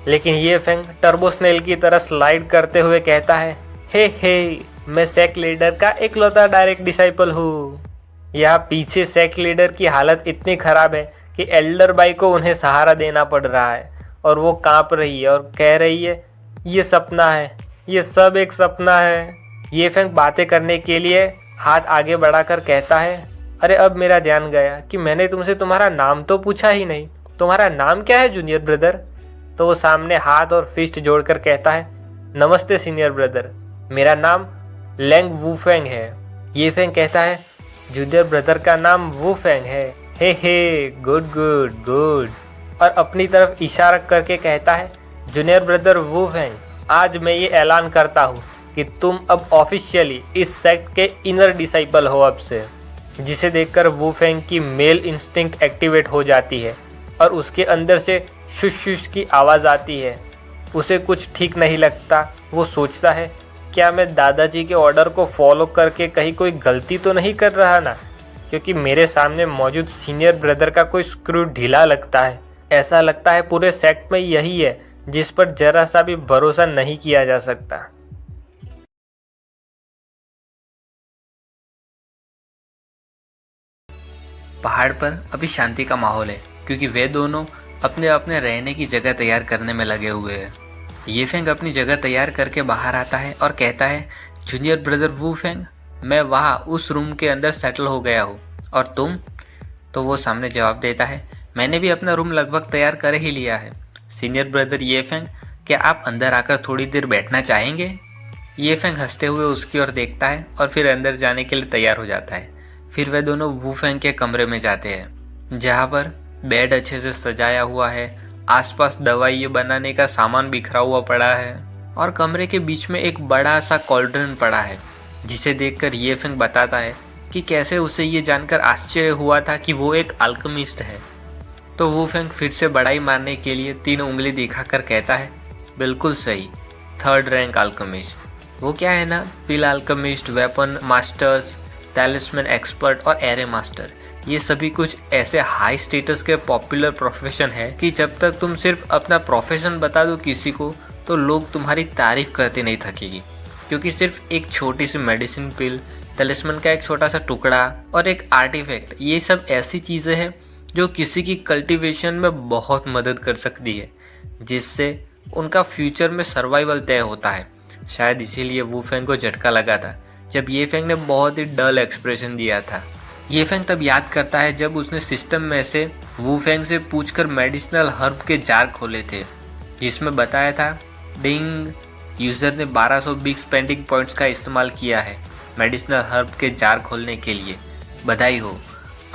Speaker 1: लेकिन ये फेंग टर्बो स्नेल की तरह स्लाइड करते हुए कहता है, हे मैं सेक्ट लीडर का इकलौता डायरेक्ट डिसाइपल हूँ। यहाँ पीछे सेक्ट लीडर की हालत इतनी ख़राब है कि एल्डर बाई को उन्हें सहारा देना पड़ रहा है और वो कांप रही है और कह रही है, ये सपना है, ये सब एक सपना है। ये फेंग बातें करने के लिए हाथ आगे बढ़ाकर कहता है, अरे अब मेरा ध्यान गया कि मैंने तुमसे तुम्हारा नाम तो पूछा ही नहीं, तुम्हारा नाम क्या है जूनियर ब्रदर? तो वो सामने हाथ और फिस्ट जोड़कर कहता है, नमस्ते सीनियर ब्रदर, मेरा नाम लेंग वू फेंग है। ये फेंग कहता है, जूनियर ब्रदर का नाम वू फेंग है, हे गुड गुड गुड, और अपनी तरफ इशारा करके कहता है, जूनियर ब्रदर वू फेंग, आज मैं ये ऐलान करता हूँ कि तुम अब ऑफिशियली इस सेक्ट के इनर डिसाइपल हो अब से। जिसे देखकर वू फेंग की मेल इंस्टिंक्ट एक्टिवेट हो जाती है और उसके अंदर से शुश शुश की आवाज़ आती है। उसे कुछ ठीक नहीं लगता। वो सोचता है, क्या मैं दादाजी के ऑर्डर को फॉलो करके कहीं कोई गलती तो नहीं कर रहा ना, क्योंकि मेरे सामने मौजूद सीनियर ब्रदर का कोई स्क्रू ढीला लगता है। ऐसा लगता है पूरे सेक्ट में यही है जिस पर जरा सा भी भरोसा नहीं किया जा सकता।
Speaker 2: पहाड़ पर अभी शांति का माहौल है क्योंकि वे दोनों अपने अपने रहने की जगह तैयार करने में लगे हुए हैं। ये फेंग अपनी जगह तैयार करके बाहर आता है और कहता है, जूनियर ब्रदर वू फेंग, मैं वहाँ उस रूम के अंदर सेटल हो गया हूँ, और तुम? तो वो सामने जवाब देता है, मैंने भी अपना रूम लगभग तैयार कर ही लिया है। सीनियर ब्रदर ये फेंग, क्या आप अंदर आकर थोड़ी देर बैठना चाहेंगे? ये फेंग हंसते हुए उसकी ओर देखता है और फिर अंदर जाने के लिए तैयार हो जाता है। फिर वे दोनों वू फेंग के कमरे में जाते हैं, जहाँ पर बेड अच्छे से सजाया हुआ है, आसपास दवाई बनाने का सामान बिखरा हुआ पड़ा है और कमरे के बीच में एक बड़ा सा कॉल्ड्रन पड़ा है, जिसे देखकर ये फेंग बताता है कि कैसे उसे ये जानकर आश्चर्य हुआ था कि वो एक अल्केमिस्ट है। तो वू फेंग फिर से बड़ाई मारने के लिए 3 उंगली दिखाकर कहता है, बिल्कुल सही, 3rd रैंक अल्केमिस्ट। वो क्या है ना, pill alchemist, weapon masters, talisman expert और एरे मास्टर, ये सभी कुछ ऐसे हाई स्टेटस के पॉपुलर प्रोफेशन है कि जब तक तुम सिर्फ अपना प्रोफेशन बता दो किसी को तो लोग तुम्हारी तारीफ करते नहीं थकेगी, क्योंकि सिर्फ एक छोटी सी मेडिसिन पिल, टैलिस्मैन का एक छोटा सा टुकड़ा और एक आर्टिफैक्ट, ये सब ऐसी चीज़ें हैं जो किसी की कल्टीवेशन में बहुत मदद कर सकती है, जिससे उनका फ्यूचर में सर्वाइवल तय होता है। शायद इसीलिए वू फेंग को झटका लगा था जब ये फेंग ने बहुत ही डल एक्सप्रेशन दिया था। ये फेंग तब याद करता है जब उसने सिस्टम में से वू फेंग से पूछकर मेडिसिनल हर्ब के जार खोले थे, जिसमें बताया था डिंग, यूज़र ने 1200 बिग स्पेंडिंग पॉइंट्स का इस्तेमाल किया है मेडिसिनल हर्ब के जार खोलने के लिए। बधाई हो,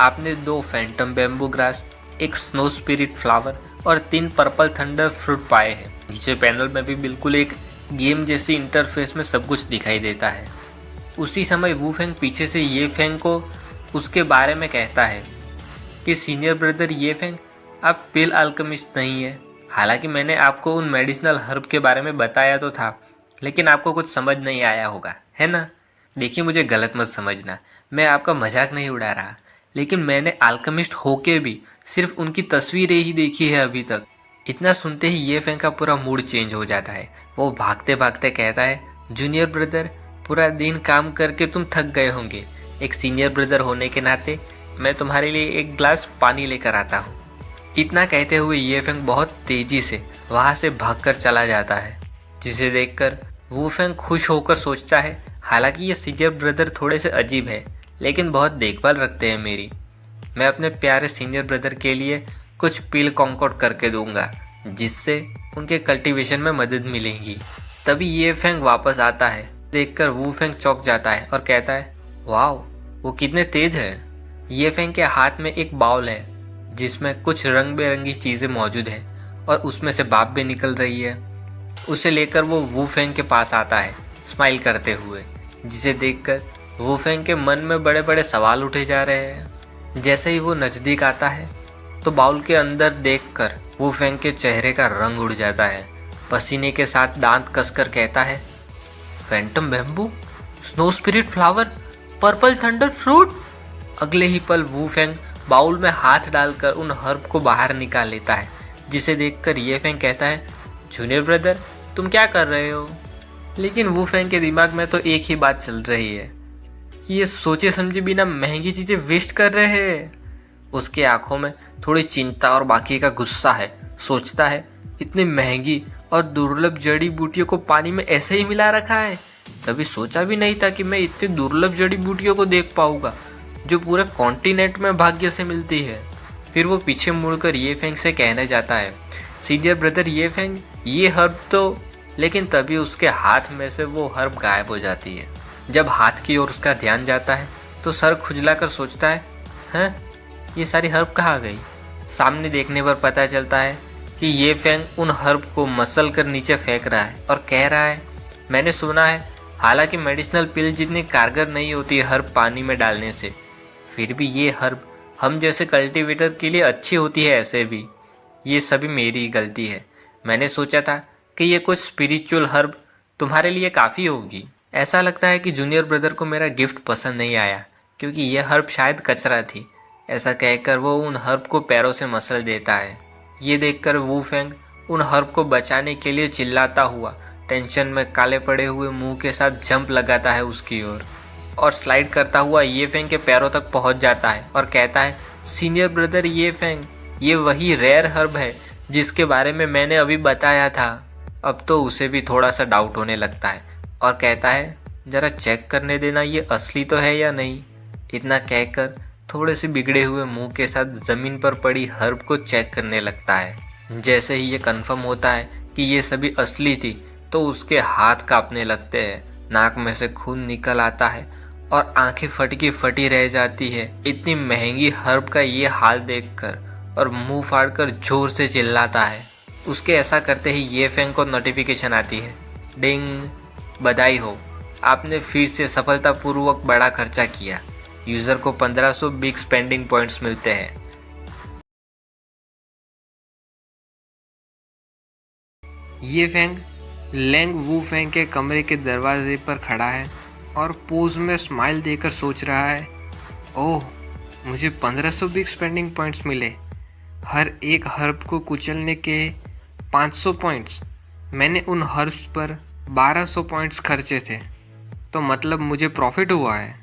Speaker 2: आपने 2 Phantom bamboo grass, 1 snow spirit flower और 3 पर्पल थंडर फ्रूट पाए हैं। नीचे पैनल में भी बिल्कुल एक गेम जैसी इंटरफेस में सब कुछ दिखाई देता है। उसी समय वू फेंग पीछे से ये फेंग को उसके बारे में कहता है कि सीनियर ब्रदर ये फेंग, आप पिल अल्केमिस्ट नहीं है। हालांकि मैंने आपको उन मेडिसिनल हर्ब के बारे में बताया तो था, लेकिन आपको कुछ समझ नहीं आया होगा, है ना? देखिए, मुझे गलत मत समझना, मैं आपका मजाक नहीं उड़ा रहा, लेकिन मैंने अल्केमिस्ट होके भी सिर्फ उनकी तस्वीरें ही देखी है अभी तक। इतना सुनते ही ये फेंग का पूरा मूड चेंज हो जाता है। वो भागते भागते कहता है, जूनियर ब्रदर, पूरा दिन काम करके तुम थक गए होंगे। एक सीनियर ब्रदर होने के नाते मैं तुम्हारे लिए एक ग्लास पानी लेकर आता हूँ। इतना कहते हुए ये फेंग बहुत तेज़ी से वहाँ से भागकर चला जाता है, जिसे देखकर वू फेंग खुश होकर सोचता है, हालांकि ये सीनियर ब्रदर थोड़े से अजीब है, लेकिन बहुत देखभाल रखते हैं मेरी। मैं अपने प्यारे सीनियर ब्रदर के लिए कुछ पील कॉन्कॉर्ड करके दूंगा, जिससे उनके कल्टीवेशन में मदद मिलेगी। तभी ये फेंग वापस आता है। देखकर वू फेंग चौंक जाता है और कहता है, वाह, वो कितने तेज है। ये फेंग के हाथ में एक बाउल है जिसमें कुछ रंग बिरंगी चीज़ें मौजूद है और उसमें से भाप भी निकल रही है। उसे लेकर वो वू फेंग के पास आता है स्माइल करते हुए, जिसे देखकर वू फेंग के मन में बड़े बड़े सवाल उठे जा रहे हैं। जैसे ही वो नज़दीक आता है तो बाउल के अंदर देखकर वू फेंग के चेहरे का रंग उड़ जाता है। पसीने के साथ दांत कसकर कहता है, Phantom bamboo, snow spirit flower, purple thunder fruit. अगले ही पल वू फेंग बाउल में हाथ डालकर उन हर्ब को बाहर निकाल लेता है, जिसे देखकर ये फेंग कहता है, जूनियर ब्रदर, तुम क्या कर रहे हो? लेकिन वू फेंग के दिमाग में तो एक ही बात चल रही है कि ये सोचे समझे बिना महंगी चीज़ें वेस्ट कर रहे हैं। उसके आंखों में थोड़ी चिंता और बाकी का गुस्सा है। सोचता है, इतनी महंगी और दुर्लभ जड़ी बूटियों को पानी में ऐसे ही मिला रखा है। कभी सोचा भी नहीं था कि मैं इतनी दुर्लभ जड़ी बूटियों को देख पाऊंगा जो पूरे कॉन्टिनेंट में भाग्य से मिलती है। फिर वो पीछे मुड़कर ये फेंग से कहने जाता है, सीनियर ब्रदर ये फेंग, ये हर्ब तो। लेकिन तभी उसके हाथ में से वो हर्ब गायब हो जाती है। जब हाथ की ओर उसका ध्यान जाता है तो सर खुजलाकर सोचता है, हैं, ये सारी हर्ब कहाँ गई? सामने देखने पर पता चलता है कि ये फेंग उन हर्ब को मसल कर नीचे फेंक रहा है और कह रहा है, मैंने सुना है हालांकि मेडिसिनल पिल जितनी कारगर नहीं होती हर्ब पानी में डालने से, फिर भी ये हर्ब हम जैसे कल्टीवेटर के लिए अच्छी होती है। ऐसे भी ये सभी मेरी ही गलती है। मैंने सोचा था कि ये कुछ स्पिरिचुअल हर्ब तुम्हारे लिए काफ़ी होगी। ऐसा लगता है कि जूनियर ब्रदर को मेरा गिफ्ट पसंद नहीं आया, क्योंकि यह हर्ब शायद कचरा थी। ऐसा कहकर वो उन हर्ब को पैरों से मसल देता है। ये देखकर वू फेंग उन हर्ब को बचाने के लिए चिल्लाता हुआ टेंशन में काले पड़े हुए मुंह के साथ जंप लगाता है उसकी ओर और स्लाइड करता हुआ ये फेंग के पैरों तक पहुंच जाता है और कहता है, सीनियर ब्रदर ये फेंग, ये वही रेयर हर्ब है जिसके बारे में मैंने अभी बताया था। अब तो उसे भी थोड़ा सा डाउट होने लगता है और कहता है, ज़रा चेक करने देना ये असली तो है या नहीं। इतना कहकर थोड़े से बिगड़े हुए मुंह के साथ ज़मीन पर पड़ी हर्ब को चेक करने लगता है। जैसे ही ये कंफर्म होता है कि ये सभी असली थी तो उसके हाथ कांपने लगते हैं, नाक में से खून निकल आता है और आंखें फटी फटी रह जाती है इतनी महंगी हर्ब का ये हाल देखकर, और मुंह फाड़कर जोर से चिल्लाता है। उसके ऐसा करते ही ये फेंग को नोटिफिकेशन आती है, डिंग, बधाई हो, आपने फिर से सफलतापूर्वक बड़ा खर्चा किया। यूज़र को 1500 बिग स्पेंडिंग पॉइंट्स मिलते हैं।
Speaker 1: ये फेंग लेंग वू फेंग के कमरे के दरवाजे पर खड़ा है और पोज में स्माइल देकर सोच रहा है, ओह, मुझे 1500 बिग स्पेंडिंग पॉइंट्स मिले। हर एक हर्ब को कुचलने के 500 पॉइंट्स। मैंने उन हर्ब्स पर 1200 पॉइंट्स खर्चे थे, तो मतलब मुझे प्रॉफिट हुआ है।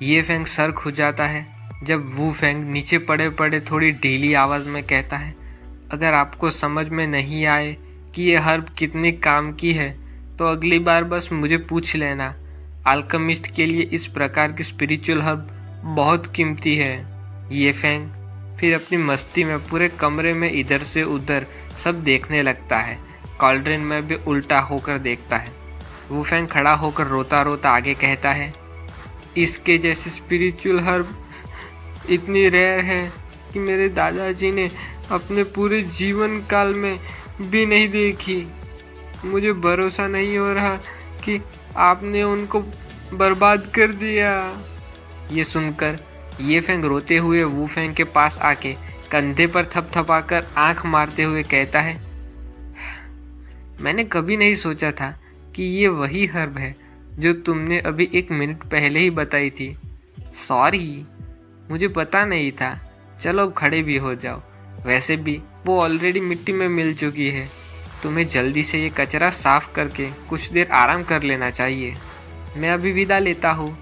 Speaker 1: ये फेंग सर खुजाता है जब वू फेंग नीचे पड़े पड़े थोड़ी ढीली आवाज़ में कहता है, अगर आपको समझ में नहीं आए कि ये हर्ब कितनी काम की है तो अगली बार बस मुझे पूछ लेना। अल्केमिस्ट के लिए इस प्रकार की स्पिरिचुअल हर्ब बहुत कीमती है। ये फेंग फिर अपनी मस्ती में पूरे कमरे में इधर से उधर सब देखने लगता है। कॉल्ड्रिन में भी उल्टा होकर देखता है। वो फेंग खड़ा होकर रोता रोता आगे कहता है, इसके जैसी स्पिरिचुअल हर्ब इतनी रेयर है कि मेरे दादाजी ने अपने पूरे जीवन काल में भी नहीं देखी। मुझे भरोसा नहीं हो रहा कि आपने उनको बर्बाद कर दिया। ये सुनकर ये फेंग रोते हुए वू फेंग के पास आके कंधे पर थपथपाकर आंख मारते हुए कहता है, मैंने कभी नहीं सोचा था कि ये वही हर्ब है जो तुमने अभी 1 मिनट पहले ही बताई थी। सॉरी, मुझे पता नहीं था। चलो अब खड़े भी हो जाओ, वैसे भी वो ऑलरेडी मिट्टी में मिल चुकी है। तुम्हें जल्दी से ये कचरा साफ करके कुछ देर आराम कर लेना चाहिए। मैं अभी विदा लेता हूँ।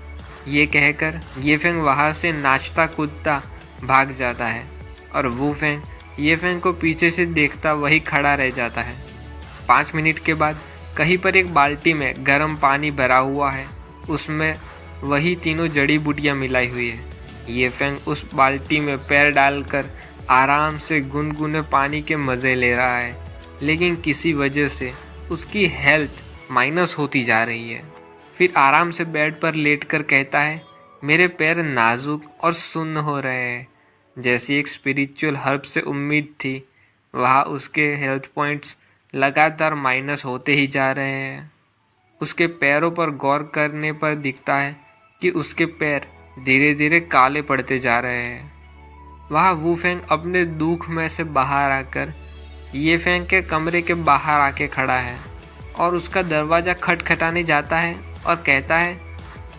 Speaker 1: ये कहकर ये फेंग वहाँ से नाचता कूदता भाग जाता है और वो फेंग ये फेंग को पीछे से देखता वही खड़ा रह जाता है। 5 मिनट के बाद कहीं पर एक बाल्टी में गर्म पानी भरा हुआ है, उसमें वही तीनों जड़ी बूटियाँ मिलाई हुई है। ये फेंग उस बाल्टी में पैर डालकर आराम से गुनगुने पानी के मज़े ले रहा है, लेकिन किसी वजह से उसकी हेल्थ माइनस होती जा रही है। फिर आराम से बेड पर लेटकर कहता है, मेरे पैर नाजुक और सुन्न हो रहे हैं। जैसी एक स्पिरिचुअल हर्ब से उम्मीद थी, वहाँ उसके हेल्थ पॉइंट्स लगातार माइनस होते ही जा रहे हैं। उसके पैरों पर गौर करने पर दिखता है कि उसके पैर धीरे धीरे काले पड़ते जा रहे हैं। वहाँ वू फेंग अपने दुख में से बाहर आकर ये फेंग के कमरे के बाहर आके खड़ा है और उसका दरवाज़ा खटखटाने जाता है और कहता है,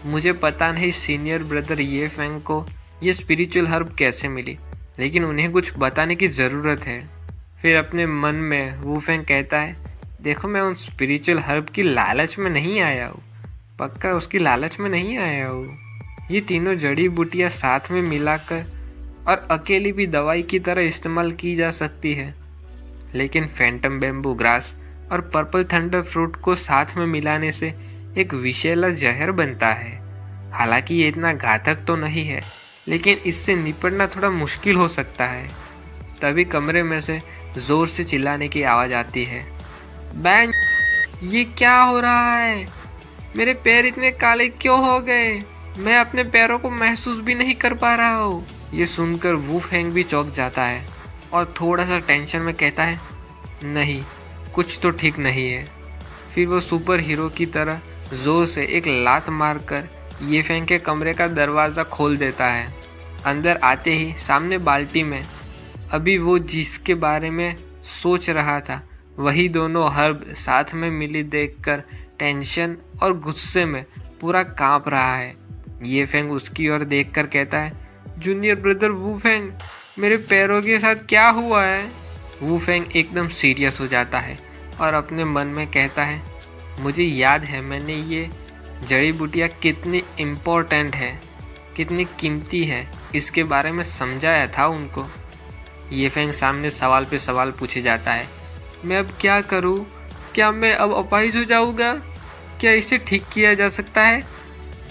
Speaker 1: मुझे पता नहीं सीनियर ब्रदर ये फेंग को ये स्पिरिचुअल हर्ब कैसे मिली, लेकिन उन्हें कुछ बताने की ज़रूरत है। फिर अपने मन में वू फेंग कहता है, देखो, मैं उन स्पिरिचुअल हर्ब की लालच में नहीं आया हूँ, पक्का उसकी लालच में नहीं आया हूँ। ये तीनों जड़ी बूटियाँ साथ में मिलाकर और अकेली भी दवाई की तरह इस्तेमाल की जा सकती है, लेकिन फैंटम बैम्बू ग्रास और पर्पल थंडर फ्रूट को साथ में मिलाने से एक विषैला जहर बनता है। हालांकि ये इतना घातक तो नहीं है, लेकिन इससे निपटना थोड़ा मुश्किल हो सकता है। तभी कमरे में से ज़ोर से चिल्लाने की आवाज़ आती है, बैंग, ये क्या हो रहा है? मेरे पैर इतने काले क्यों हो गए? मैं अपने पैरों को महसूस भी नहीं कर पा रहा हूँ। ये सुनकर वू फेंग भी चौंक जाता है और थोड़ा सा टेंशन में कहता है, नहीं, कुछ तो ठीक नहीं है। फिर वो सुपर हीरो की तरह ज़ोर से एक लात मारकर ये फेंग के कमरे का दरवाज़ा खोल देता है। अंदर आते ही सामने बाल्टी में अभी वो जिसके बारे में सोच रहा था वही दोनों हर्ब साथ में मिली देखकर टेंशन और गुस्से में पूरा कांप रहा है। ये फेंग उसकी ओर देखकर कहता है, जूनियर ब्रदर वू फेंग, मेरे पैरों के साथ क्या हुआ है? वू फेंग एकदम सीरियस हो जाता है और अपने मन में कहता है, मुझे याद है मैंने ये जड़ी बूटियाँ कितनी इम्पोर्टेंट है, कितनी कीमती है, इसके बारे में समझाया था उनको। ये फेंग सामने सवाल पे सवाल पूछे जाता है, मैं अब क्या करूँ? क्या मैं अब अपाहिज हो जाऊँगा? क्या इसे ठीक किया जा सकता है?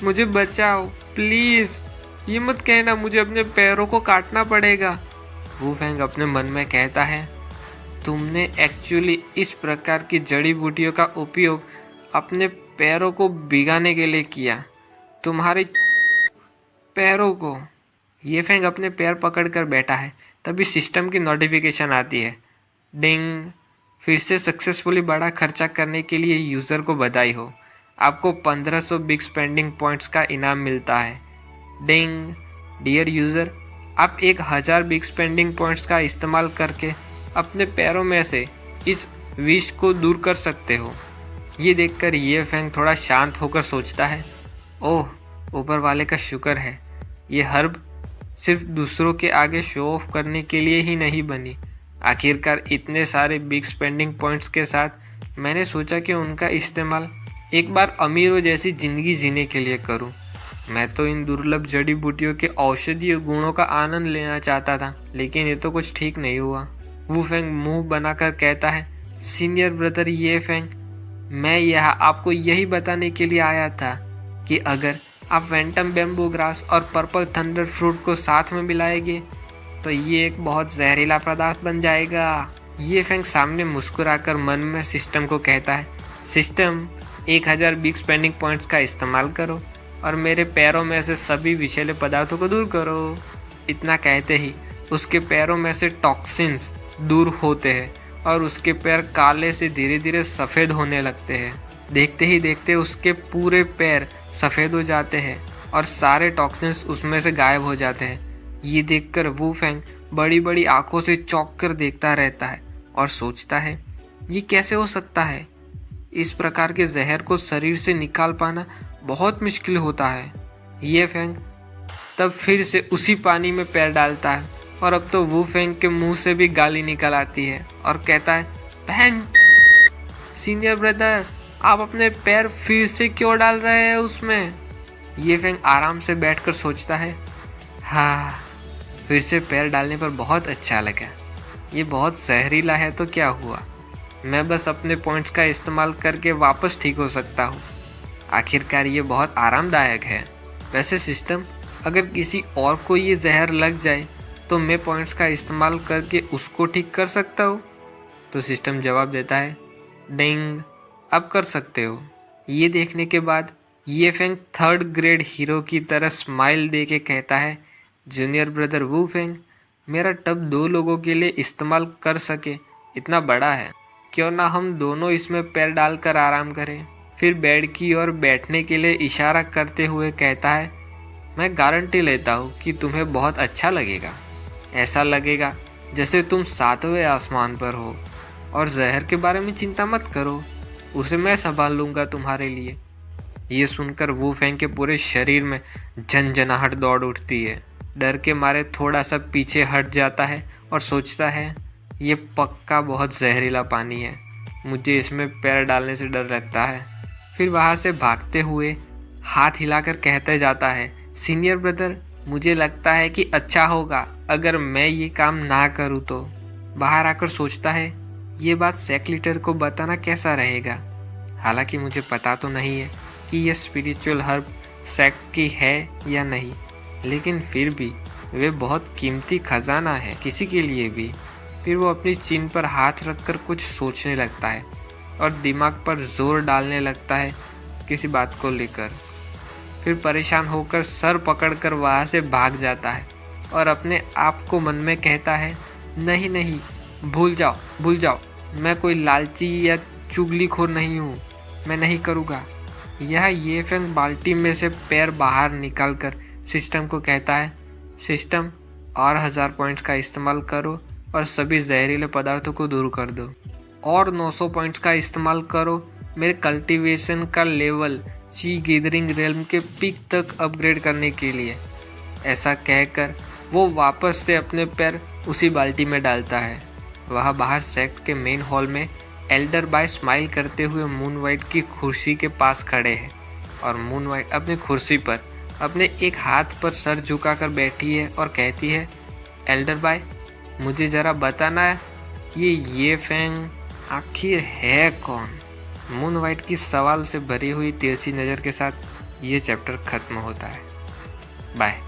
Speaker 1: मुझे बचाओ प्लीज़। ये मत कहना मुझे अपने पैरों को काटना पड़ेगा। वू फेंग अपने मन में कहता है, तुमने एक्चुअली इस प्रकार की जड़ी बूटियों का उपयोग अपने पैरों को भिगाने के लिए किया। तुम्हारे पैरों को। ये फेंग अपने पैर पकड़कर बैठा है। तभी सिस्टम की नोटिफिकेशन आती है। डिंग। फिर से सक्सेसफुली बड़ा खर्चा करने के लिए यूज़र को बधाई हो। आपको 1500 बिग स्पेंडिंग पॉइंट्स का इनाम मिलता है। डिंग। डियर यूज़र, आप 1000 बिग स्पेंडिंग पॉइंट्स का इस्तेमाल करके अपने पैरों में से इस विष को दूर कर सकते हो। ये देखकर ये फेंग थोड़ा शांत होकर सोचता है, ओह, ऊपर वाले का शुक्र है, ये हर्ब सिर्फ दूसरों के आगे शो ऑफ करने के लिए ही नहीं बनी। आखिरकार इतने सारे बिग स्पेंडिंग पॉइंट्स के साथ मैंने सोचा कि उनका इस्तेमाल एक बार अमीरों जैसी ज़िंदगी जीने के लिए करूं। मैं तो इन दुर्लभ जड़ी बूटियों के औषधीय गुणों का आनंद लेना चाहता था, लेकिन ये तो कुछ ठीक नहीं हुआ। वू फेंग मुंह बनाकर कहता है, सीनियर ब्रदर ये फेंग, मैं यहाँ आपको यही बताने के लिए आया था कि अगर आप फैंटम बैम्बू ग्रास और पर्पल थंडर फ्रूट को साथ में मिलाएंगे तो ये एक बहुत जहरीला पदार्थ बन जाएगा। ये फेंग सामने मुस्कुराकर मन में सिस्टम को कहता है, सिस्टम 1000 बिग स्पेंडिंग पॉइंट्स का इस्तेमाल करो और मेरे पैरों में से सभी विषैले पदार्थों को दूर करो। इतना कहते ही उसके पैरों में से टॉक्सिन्स दूर होते हैं और उसके पैर काले से धीरे धीरे सफ़ेद होने लगते हैं। देखते ही देखते उसके पूरे पैर सफ़ेद हो जाते हैं और सारे टॉक्सिन्स उसमें से गायब हो जाते हैं। ये देखकर वू फेंग बड़ी बड़ी आंखों से चौंक कर देखता रहता है और सोचता है, ये कैसे हो सकता है। इस प्रकार के जहर को शरीर से निकाल पाना बहुत मुश्किल होता है। ये फेंग तब फिर से उसी पानी में पैर डालता है और अब तो वू फेंग के मुंह से भी गाली निकल आती है और कहता है, बहन, सीनियर ब्रदर, आप अपने पैर फिर से क्यों डाल रहे हैं उसमें। ये फेंग आराम से बैठकर सोचता है, हाँ, फिर से पैर डालने पर बहुत अच्छा लगा। ये बहुत जहरीला है तो क्या हुआ, मैं बस अपने पॉइंट्स का इस्तेमाल करके वापस ठीक हो सकता हूँ। आखिरकार ये बहुत आरामदायक है। वैसे सिस्टम, अगर किसी और को ये जहर लग जाए तो मैं पॉइंट्स का इस्तेमाल करके उसको ठीक कर सकता हूँ। तो सिस्टम जवाब देता है, डिंग, अब कर सकते हो। ये देखने के बाद ये फेंग 3rd ग्रेड हीरो की तरह स्माइल दे के कहता है, जूनियर ब्रदर वू फेंग, मेरा टब 2 लोगों के लिए इस्तेमाल कर सके इतना बड़ा है, क्यों ना हम दोनों इसमें पैर डालकर आराम करें। फिर बेड की ओर बैठने के लिए इशारा करते हुए कहता है, मैं गारंटी लेता हूँ कि तुम्हें बहुत अच्छा लगेगा। ऐसा लगेगा जैसे तुम 7वें आसमान पर हो। और जहर के बारे में चिंता मत करो, उसे मैं संभाल लूँगा तुम्हारे लिए। ये सुनकर वू फेंग के पूरे शरीर में झनझनाहट दौड़ उठती है। डर के मारे थोड़ा सा पीछे हट जाता है और सोचता है, ये पक्का बहुत जहरीला पानी है, मुझे इसमें पैर डालने से डर लगता है। फिर वहाँ से भागते हुए हाथ हिलाकर कहते जाता है, सीनियर ब्रदर, मुझे लगता है कि अच्छा होगा अगर मैं ये काम ना करूँ तो। बाहर आकर सोचता है, ये बात सेक्लिटर को बताना कैसा रहेगा। हालांकि मुझे पता तो नहीं है कि ये स्पिरिचुअल हर्ब सेक्ट की है या नहीं, लेकिन फिर भी वे बहुत कीमती खजाना है किसी के लिए भी। फिर वो अपनी चिन पर हाथ रखकर कुछ सोचने लगता है और दिमाग पर जोर डालने लगता है किसी बात को लेकर। फिर परेशान होकर सर पकड़कर वहाँ से भाग जाता है और अपने आप को मन में कहता है, नहीं नहीं, भूल जाओ, मैं कोई लालची या चुगलीखोर नहीं हूँ, मैं नहीं करूँगा। यह ये फेंग बाल्टी में से पैर बाहर निकालकर सिस्टम को कहता है, सिस्टम, और 1000 पॉइंट्स का इस्तेमाल करो और सभी जहरीले पदार्थों को दूर कर दो। और 900 पॉइंट्स का इस्तेमाल करो मेरे कल्टीवेशन का लेवल ची गैदरिंग रेल्म के पीक तक अपग्रेड करने के लिए। ऐसा कहकर वो वापस से अपने पैर उसी बाल्टी में डालता है। वहाँ बाहर सेक्ट के मेन हॉल में एल्डर बाय स्माइल करते हुए मून वाइट की कुर्सी के पास खड़े हैं और मून वाइट अपनी कुर्सी पर अपने एक हाथ पर सर झुकाकर बैठी है और कहती है, एल्डर बाय, मुझे ज़रा बताना है ये फेंग आखिर है कौन। मून वाइट की सवाल से भरी हुई तिरछी नज़र के साथ ये चैप्टर ख़त्म होता है। बाय।